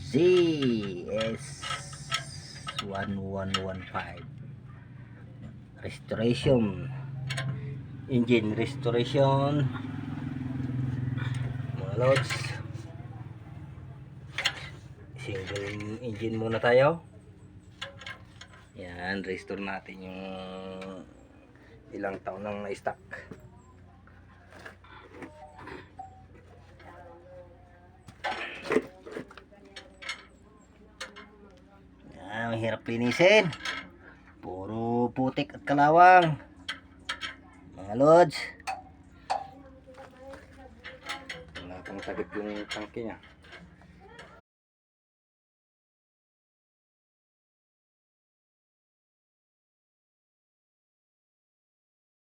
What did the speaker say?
ZS1115 restoration, engine restoration mga lods. Single engine muna tayo. Yan, restore natin yung ilang taon nang na-stock. Yan, mahirap linisin. Puro putik at kalawang mga lods. Wala pang tagip yung tangke niya.